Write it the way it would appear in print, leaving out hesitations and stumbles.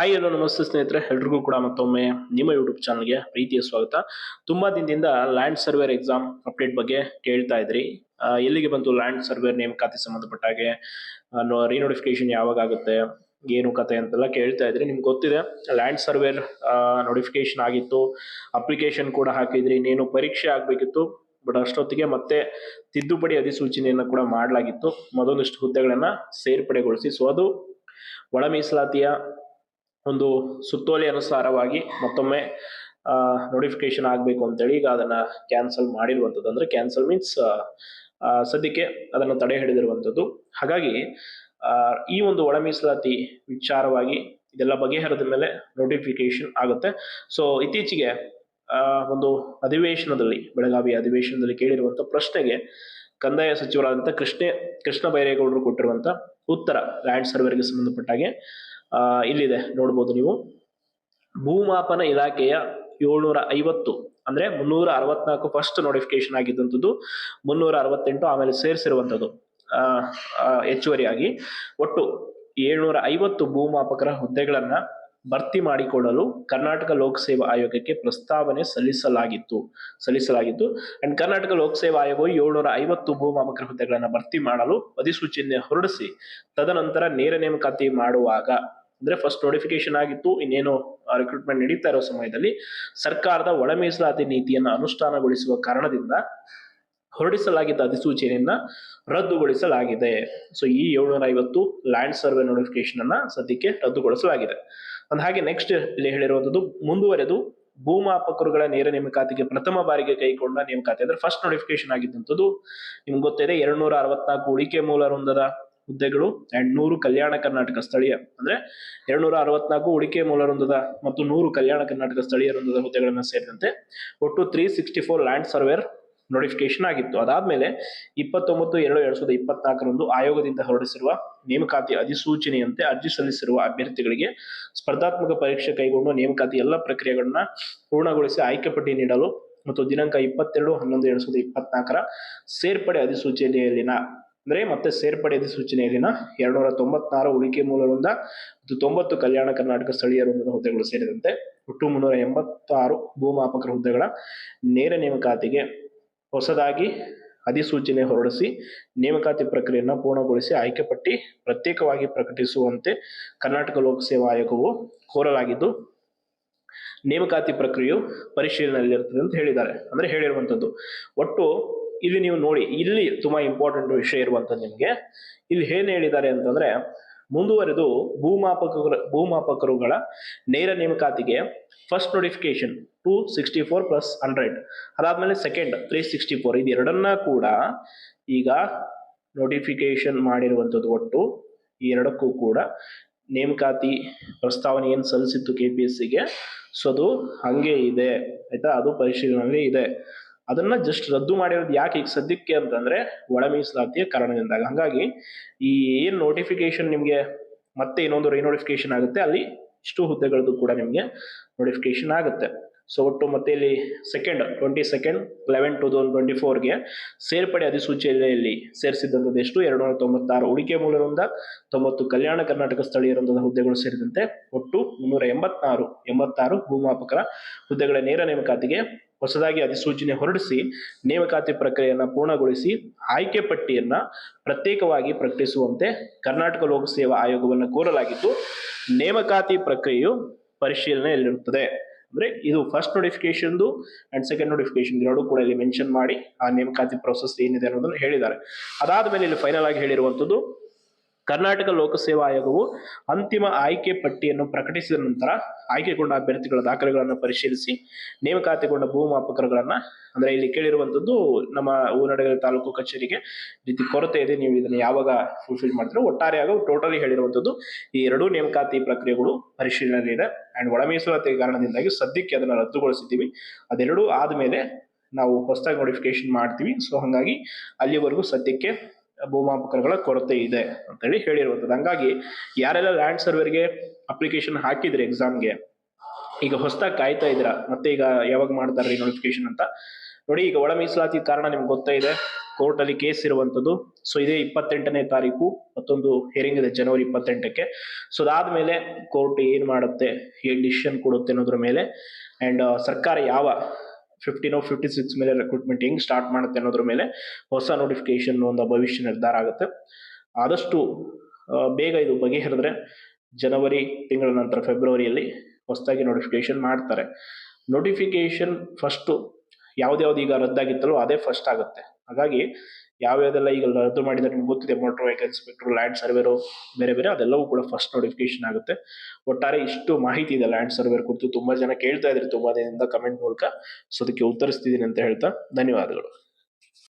Hi hello ನಮಸ್ತೆ ಸ್ನೇಹಿತರೆ, ಎಲ್ರಿಗೂ ಕೂಡ ಮತ್ತೊಮ್ಮೆ ನಿಮ್ಮ ಯೂಟ್ಯೂಬ್ ಚಾನಲ್ಗೆ ಪ್ರೀತಿಯ ಸ್ವಾಗತ. ತುಂಬಾ ದಿನದಿಂದ ಲ್ಯಾಂಡ್ ಸರ್ವೇರ್ ಎಕ್ಸಾಮ್ ಅಪ್ಡೇಟ್ ಬಗ್ಗೆ ಕೇಳ್ತಾ ಇದ್ರಿ. ಎಲ್ಲಿಗೆ ಬಂತು ಲ್ಯಾಂಡ್ ಸರ್ವೇರ್ ನೇಮಕಾತಿ ಸಂಬಂಧಪಟ್ಟ ಹಾಗೆ ರಿನೋಟಿಫಿಕೇಶನ್ ಯಾವಾಗ ಆಗುತ್ತೆ, ಏನು ಕತೆ ಅಂತೆಲ್ಲ ಕೇಳ್ತಾ ಇದ್ರಿ. ನಿಮ್ಗೆ ಗೊತ್ತಿದೆ, ಲ್ಯಾಂಡ್ ಸರ್ವೇರ್ ನೋಟಿಫಿಕೇಶನ್ ಆಗಿತ್ತು, ಅಪ್ಲಿಕೇಶನ್ ಕೂಡ ಹಾಕಿದ್ರಿ, ಇನ್ನೇನು ಪರೀಕ್ಷೆ ಆಗ್ಬೇಕಿತ್ತು. ಬಟ್ ಅಷ್ಟೊತ್ತಿಗೆ ಮತ್ತೆ ತಿದ್ದುಪಡಿ ಅಧಿಸೂಚನೆಯನ್ನು ಕೂಡ ಮಾಡಲಾಗಿತ್ತು, ಮತ್ತೊಂದಿಷ್ಟು ಹುದ್ದೆಗಳನ್ನ ಸೇರ್ಪಡೆಗೊಳಿಸಿ. ಸೊ ಅದು ಒಳ ಮೀಸಲಾತಿಯ ಒಂದು ಸುತ್ತೋಲೆ ಅನುಸಾರವಾಗಿ ಮತ್ತೊಮ್ಮೆ ನೋಟಿಫಿಕೇಶನ್ ಆಗಬೇಕು ಅಂತೇಳಿ ಈಗ ಅದನ್ನ ಕ್ಯಾನ್ಸಲ್ ಮಾಡಿರುವಂಥದ್ದು. ಅಂದ್ರೆ ಕ್ಯಾನ್ಸಲ್ ಮೀನ್ಸ್ ಸದ್ಯಕ್ಕೆ ಅದನ್ನು ತಡೆ ಹಿಡಿದಿರುವಂಥದ್ದು. ಹಾಗಾಗಿ ಈ ಒಂದು ಒಳ ಮೀಸಲಾತಿ ವಿಚಾರವಾಗಿ ಇದೆಲ್ಲ ಬಗೆಹರಿದ ಮೇಲೆ ನೋಟಿಫಿಕೇಶನ್ ಆಗುತ್ತೆ. ಸೊ ಇತ್ತೀಚೆಗೆ ಒಂದು ಅಧಿವೇಶನದಲ್ಲಿ, ಬೆಳಗಾವಿ ಅಧಿವೇಶನದಲ್ಲಿ ಕೇಳಿರುವಂತ ಪ್ರಶ್ನೆಗೆ ಕಂದಾಯ ಸಚಿವರಾದಂಥ ಕೃಷ್ಣ ಬೈರೇಗೌಡರು ಕೊಟ್ಟಿರುವಂತ ಉತ್ತರ ಲ್ಯಾಂಡ್ ಸರ್ವೇರ್ಗೆ ಸಂಬಂಧಪಟ್ಟಾಗೆ ಇಲ್ಲಿದೆ, ನೋಡ್ಬೋದು ನೀವು. ಭೂಮಾಪನ ಇಲಾಖೆಯ 750 ಅಂದ್ರೆ 364 ಫಸ್ಟ್ ನೋಟಿಫಿಕೇಶನ್ ಆಗಿದ್ದಂಥದ್ದು, 368 ಆಮೇಲೆ ಸೇರಿಸಿರುವಂಥದ್ದು ಹೆಚ್ಚುವರಿಯಾಗಿ ಒಟ್ಟು 750 ಭೂಮಾಪಕರ ಹುದ್ದೆಗಳನ್ನ ಭರ್ತಿ ಮಾಡಿಕೊಡಲು ಕರ್ನಾಟಕ ಲೋಕಸೇವಾ ಆಯೋಗಕ್ಕೆ ಪ್ರಸ್ತಾವನೆ ಸಲ್ಲಿಸಲಾಗಿತ್ತು. ಅಂಡ್ ಕರ್ನಾಟಕ ಲೋಕಸೇವಾ ಆಯೋಗವು 750 ಭೂಮಾಪಕರ ಹುದ್ದೆಗಳನ್ನ ಭರ್ತಿ ಮಾಡಲು ಅಧಿಸೂಚನೆ ಹೊರಡಿಸಿ ತದನಂತರ ನೇರ ನೇಮಕಾತಿ ಮಾಡುವಾಗ, ಅಂದ್ರೆ ಫಸ್ಟ್ ನೋಟಿಫಿಕೇಶನ್ ಆಗಿತ್ತು, ಇನ್ನೇನು ರಿಕ್ರೂಟ್ಮೆಂಟ್ ನಡೀತಾ ಇರೋ ಸಮಯದಲ್ಲಿ ಸರ್ಕಾರದ ಒಳ ಮೀಸಲಾತಿ ನೀತಿಯನ್ನು ಅನುಷ್ಠಾನಗೊಳಿಸುವ ಕಾರಣದಿಂದ ಹೊರಡಿಸಲಾಗಿದ್ದ ಅಧಿಸೂಚನೆಯನ್ನ ರದ್ದುಗೊಳಿಸಲಾಗಿದೆ. ಸೊ ಈ 750 ಲ್ಯಾಂಡ್ ಸರ್ವೆ ನೋಟಿಫಿಕೇಶನ್ ಅನ್ನ ಸದ್ಯಕ್ಕೆ ರದ್ದುಗೊಳಿಸಲಾಗಿದೆ. ಅಂದ ಹಾಗೆ ನೆಕ್ಸ್ಟ್ ಇಲ್ಲಿ ಹೇಳಿರುವಂತದ್ದು, ಮುಂದುವರೆದು ಭೂಮಾಪಕರುಗಳ ನೇರ ನೇಮಕಾತಿಗೆ ಪ್ರಥಮ ಬಾರಿಗೆ ಕೈಗೊಂಡ ನೇಮಕಾತಿ ಅಂದ್ರೆ ಫಸ್ಟ್ ನೋಟಿಫಿಕೇಶನ್ ಆಗಿದ್ದಂಥದ್ದು ನಿಮ್ಗೆ ಗೊತ್ತಿದೆ. 264 ಉಳಿಕೆ ಮೂಲ ವೃಂದದ ಹುದ್ದೆಗಳು ಅಂಡ್ 100 ಕಲ್ಯಾಣ ಕರ್ನಾಟಕ ಸ್ಥಳೀಯ, ಅಂದ್ರೆ 264 ಉಳಿಕೆ ಮೂಲ ವೃಂದದ ಮತ್ತು 100 ಕಲ್ಯಾಣ ಕರ್ನಾಟಕ ಸ್ಥಳೀಯ ವೃಂದದ ಹುದ್ದೆಗಳನ್ನ ಸೇರಿದಂತೆ ಒಟ್ಟು 364 ಲ್ಯಾಂಡ್ ಸರ್ವೇರ್ ನೋಟಿಫಿಕೇಶನ್ ಆಗಿತ್ತು. ಅದಾದ್ಮೇಲೆ 29/2/2024 ಆಯೋಗದಿಂದ ಹೊರಡಿಸಿರುವ ನೇಮಕಾತಿ ಅಧಿಸೂಚನೆಯಂತೆ ಅರ್ಜಿ ಸಲ್ಲಿಸಿರುವ ಅಭ್ಯರ್ಥಿಗಳಿಗೆ ಸ್ಪರ್ಧಾತ್ಮಕ ಪರೀಕ್ಷೆ ಕೈಗೊಂಡು ನೇಮಕಾತಿ ಎಲ್ಲ ಪ್ರಕ್ರಿಯೆಗಳನ್ನ ಪೂರ್ಣಗೊಳಿಸಿ ಆಯ್ಕೆ ಪಟ್ಟಿ ನೀಡಲು ಮತ್ತು ದಿನಾಂಕ 22/11/2024 ಸೇರ್ಪಡೆ ಅಧಿಸೂಚನೆಯಲ್ಲಿನ, ಅಂದ್ರೆ ಮತ್ತೆ ಸೇರ್ಪಡೆ ಅಧಿಸೂಚನೆಯಲ್ಲಿನ 296 ಉಳಿಕೆ ಮೂಲ ವೃಂದ ಮತ್ತು 90 ಕಲ್ಯಾಣ ಕರ್ನಾಟಕ ಸ್ಥಳೀಯ ವೃಂದದ ಹುದ್ದೆಗಳು ಸೇರಿದಂತೆ ಒಟ್ಟು 386 ಭೂಮಾಪಕರ ಹುದ್ದೆಗಳ ನೇರ ನೇಮಕಾತಿಗೆ ಹೊಸದಾಗಿ ಅಧಿಸೂಚನೆ ಹೊರಡಿಸಿ ನೇಮಕಾತಿ ಪ್ರಕ್ರಿಯೆಯನ್ನು ಪೂರ್ಣಗೊಳಿಸಿ ಆಯ್ಕೆ ಪಟ್ಟಿ ಪ್ರತ್ಯೇಕವಾಗಿ ಪ್ರಕಟಿಸುವಂತೆ ಕರ್ನಾಟಕ ಲೋಕಸೇವಾ ಆಯೋಗವು ಕೋರಲಾಗಿದ್ದು, ನೇಮಕಾತಿ ಪ್ರಕ್ರಿಯೆಯು ಪರಿಶೀಲನೆಯಲ್ಲಿರುತ್ತದೆ ಅಂತ ಹೇಳಿದ್ದಾರೆ. ಅಂದ್ರೆ ಹೇಳಿರುವಂತದ್ದು ಒಟ್ಟು ಇಲ್ಲಿ ನೀವು ನೋಡಿ, ಇಲ್ಲಿ ತುಂಬಾ ಇಂಪಾರ್ಟೆಂಟ್ ವಿಷಯ ಇರುವಂತದ್ದು ನಿಮ್ಗೆ. ಇಲ್ಲಿ ಏನ್ ಹೇಳಿದ್ದಾರೆ ಅಂತಂದ್ರೆ, ಮುಂದುವರೆದು ಭೂಮಾಪಕರುಗಳ ನೇರ ನೇಮಕಾತಿಗೆ ಫಸ್ಟ್ ನೋಟಿಫಿಕೇಶನ್ 264 + 100, ಅದಾದ್ಮೇಲೆ ಸೆಕೆಂಡ್ 364, ಇದು ಎರಡನ್ನ ಕೂಡ ಈಗ ನೋಟಿಫಿಕೇಶನ್ ಮಾಡಿರುವಂಥದ್ದು. ಒಟ್ಟು ಈ ಎರಡಕ್ಕೂ ಕೂಡ ನೇಮಕಾತಿ ಪ್ರಸ್ತಾವನೆ ಏನ್ ಸಲ್ಲಿಸಿತ್ತು KPSCಗೆ, ಸೊ ಅದು ಹಂಗೆ ಇದೆ ಆಯ್ತಾ, ಅದು ಪರಿಶೀಲನೆ ಇದೆ. ಅದನ್ನ ಜಸ್ಟ್ ರದ್ದು ಮಾಡಿರೋದು ಯಾಕೆ ಈಗ ಸದ್ಯಕ್ಕೆ ಅಂತಂದ್ರೆ ಒಳ ಮೀಸಲಾತಿಯ ಕಾರಣದಿಂದಾಗಿ. ಹಂಗಾಗಿ ಈ ಏನ್ ನೋಟಿಫಿಕೇಶನ್ ನಿಮ್ಗೆ ಮತ್ತೆ ಇನ್ನೊಂದು ರಿನೋಟಿಫಿಕೇಶನ್ ಆಗುತ್ತೆ, ಅಲ್ಲಿ ಇಷ್ಟು ಹುದ್ದೆಗಳದ್ದು ಕೂಡ ನಿಮ್ಗೆ ನೋಟಿಫಿಕೇಶನ್ ಆಗುತ್ತೆ. ಸೊ ಒಟ್ಟು ಮತ್ತೆ ಇಲ್ಲಿ 22/11/2024ಗೆ ಸೇರ್ಪಡೆ ಅಧಿಸೂಚನೆಯಲ್ಲಿ ಸೇರಿಸಿದಂಥದ್ದು ಎಷ್ಟು, 296 ಉಳಿಕೆ ಮೂಲ ವೃಂದ, 90 ಕಲ್ಯಾಣ ಕರ್ನಾಟಕ ಸ್ಥಳೀಯ ವೃಂದದ ಹುದ್ದೆಗಳು ಸೇರಿದಂತೆ ಒಟ್ಟು 386 ಭೂಮಾಪಕರ ಹುದ್ದೆಗಳ ನೇರ ನೇಮಕಾತಿಗೆ ಹೊಸದಾಗಿ ಅಧಿಸೂಚನೆ ಹೊರಡಿಸಿ ನೇಮಕಾತಿ ಪ್ರಕ್ರಿಯೆಯನ್ನು ಪೂರ್ಣಗೊಳಿಸಿ ಆಯ್ಕೆ ಪಟ್ಟಿಯನ್ನ ಪ್ರತ್ಯೇಕವಾಗಿ ಪ್ರಕಟಿಸುವಂತೆ ಕರ್ನಾಟಕ ಲೋಕಸೇವಾ ಆಯೋಗವನ್ನು ಕೋರಲಾಗಿದ್ದು, ನೇಮಕಾತಿ ಪ್ರಕ್ರಿಯೆಯು ಪರಿಶೀಲನೆಯಲ್ಲಿರುತ್ತದೆ. ಅಂದ್ರೆ ಇದು first notification and second notification ಎರಡೂ ಕೂಡ ಇಲ್ಲಿ ಮೆನ್ಷನ್ ಮಾಡಿ ಆ ನೇಮಕಾತಿ ಪ್ರೊಸೆಸ್ ಏನಿದೆ ಅನ್ನೋದನ್ನು ಹೇಳಿದ್ದಾರೆ. ಅದಾದ್ಮೇಲೆ ಇಲ್ಲಿ ಫೈನಲ್ ಆಗಿ ಹೇಳಿರುವಂತದ್ದು, ಕರ್ನಾಟಕ ಲೋಕಸೇವಾ ಆಯೋಗವು ಅಂತಿಮ ಆಯ್ಕೆ ಪಟ್ಟಿಯನ್ನು ಪ್ರಕಟಿಸಿದ ನಂತರ ಆಯ್ಕೆಗೊಂಡ ಅಭ್ಯರ್ಥಿಗಳ ದಾಖಲೆಗಳನ್ನು ಪರಿಶೀಲಿಸಿ ನೇಮಕಾತಿಗೊಂಡ ಭೂಮಾಪಕರುಗಳನ್ನ, ಅಂದ್ರೆ ಇಲ್ಲಿ ಕೇಳಿರುವಂತದ್ದು ನಮ್ಮ ಹೂವಿನಡಗಲಿ ತಾಲೂಕು ಕಚೇರಿಗೆ ರೀತಿ ಕೊರತೆ ಇದೆ, ನೀವು ಇದನ್ನ ಯಾವಾಗ ಫುಲ್ಫಿಲ್ ಮಾಡ್ತೀರೋ, ಒಟ್ಟಾರೆಯಾಗಿ ಟೋಟಲಿ ಹೇಳಿರುವಂತದ್ದು ಈ ಎರಡೂ ನೇಮಕಾತಿ ಪ್ರಕ್ರಿಯೆಗಳು ಪರಿಶೀಲನೆ ಇದೆ. ಅಂಡ್ ಒಳ ಮೀಸಲಾತಿ ಕಾರಣದಿಂದಾಗಿ ಸದ್ಯಕ್ಕೆ ಅದನ್ನ ರದ್ದುಗೊಳಿಸಿದ್ದೀವಿ. ಅದೆರಡೂ ಆದ್ಮೇಲೆ ನಾವು ಹೊಸದಾಗಿ ನೋಟಿಫಿಕೇಶನ್ ಮಾಡ್ತೀವಿ. ಸೊ ಹಂಗಾಗಿ ಅಲ್ಲಿವರೆಗೂ ಸದ್ಯಕ್ಕೆ ಭೂಮಾಪಕರುಗಳ ಕೊರತೆ ಇದೆ ಅಂತ ಹೇಳಿ ಹೇಳಿರುವಂಥದ್ದು. ಹಂಗಾಗಿ ಯಾರೆಲ್ಲ ಲ್ಯಾಂಡ್ ಸರ್ವೇರ್ಗೆ ಅಪ್ಲಿಕೇಶನ್ ಹಾಕಿದ್ರೆ ಎಕ್ಸಾಮ್ಗೆ, ಈಗ ಹೊಸದಾಗಿ ಕಾಯ್ತಾ ಇದ್ದೀರಾ ಮತ್ತೆ ಈಗ ಯಾವಾಗ ಮಾಡ್ತಾರೆ ನೋಟಿಫಿಕೇಶನ್ ಅಂತ ನೋಡಿ. ಈಗ ಒಳ ಮೀಸಲಾತಿ ಕಾರಣ ನಿಮ್ಗೆ ಗೊತ್ತಾ ಇದೆ, ಕೋರ್ಟ್ ಅಲ್ಲಿ ಕೇಸ್ ಇರುವಂತದ್ದು. ಸೊ ಇದೇ 28ನೇ ತಾರೀಕು ಮತ್ತೊಂದು ಹಿಯರಿಂಗ್ ಇದೆ ಜನವರಿ 28ಕ್ಕೆ. ಸೊ ಅದಾದ್ಮೇಲೆ ಕೋರ್ಟ್ ಏನ್ ಮಾಡುತ್ತೆ, ಏನ್ ಡಿಸಿಷನ್ ಕೊಡುತ್ತೆ ಅನ್ನೋದ್ರ ಮೇಲೆ ಅಂಡ್ ಸರ್ಕಾರ ಯಾವ 56 ಮೇಲೆ ರೆಕ್ರೂಟ್ಮೆಂಟ್ ಹೆಂಗ್ ಸ್ಟಾರ್ಟ್ ಮಾಡುತ್ತೆ ಅನ್ನೋದ್ರ ಮೇಲೆ ಹೊಸ ನೋಟಿಫಿಕೇಶನ್ ಒಂದು ಭವಿಷ್ಯ ನಿರ್ಧಾರ ಆಗುತ್ತೆ. ಆದಷ್ಟು ಬೇಗ ಇದು ಬಗೆಹರಿದ್ರೆ ಜನವರಿ ತಿಂಗಳ ನಂತರ ಫೆಬ್ರವರಿಯಲ್ಲಿ ಹೊಸದಾಗಿ ನೋಟಿಫಿಕೇಶನ್ ಮಾಡ್ತಾರೆ. ನೋಟಿಫಿಕೇಶನ್ ಫಸ್ಟ್ ಯಾವ್ದ್ಯಾವ್ದು ಈಗ ರದ್ದಾಗಿತ್ತಲ್ಲೋ ಅದೇ ಫಸ್ಟ್ ಆಗುತ್ತೆ. ಹಾಗಾಗಿ ಯಾವ್ಯಾವ್ದೆಲ್ಲ ಈಗ ರದ್ದು ಮಾಡಿದ್ರೆ ನಿಮ್ಗೆ ಗೊತ್ತಿದೆ, ಮೋಟರ್ ವೆಹಿಕಲ್ ಇನ್ಸ್ಪೆಕ್ಟರ್, ಲ್ಯಾಂಡ್ ಸರ್ವೇರು, ಬೇರೆ ಬೇರೆ ಅದೆಲ್ಲವೂ ಕೂಡ ಫಸ್ಟ್ ನೋಟಿಫಿಕೇಶನ್ ಆಗುತ್ತೆ. ಒಟ್ಟಾರೆ ಇಷ್ಟು ಮಾಹಿತಿ ಇದೆ ಲ್ಯಾಂಡ್ ಸರ್ವೇರ್ ಕುರಿತು. ತುಂಬಾ ಜನ ಕೇಳ್ತಾ ಇದ್ರಿ ತುಂಬಾ ದಿನದಿಂದ ಕಮೆಂಟ್ ಮೂಲಕ, ಸೊ ಅದಕ್ಕೆ ಉತ್ತರಿಸ್ತಿದ್ದೀನಿ ಅಂತ ಹೇಳ್ತಾ ಧನ್ಯವಾದಗಳು.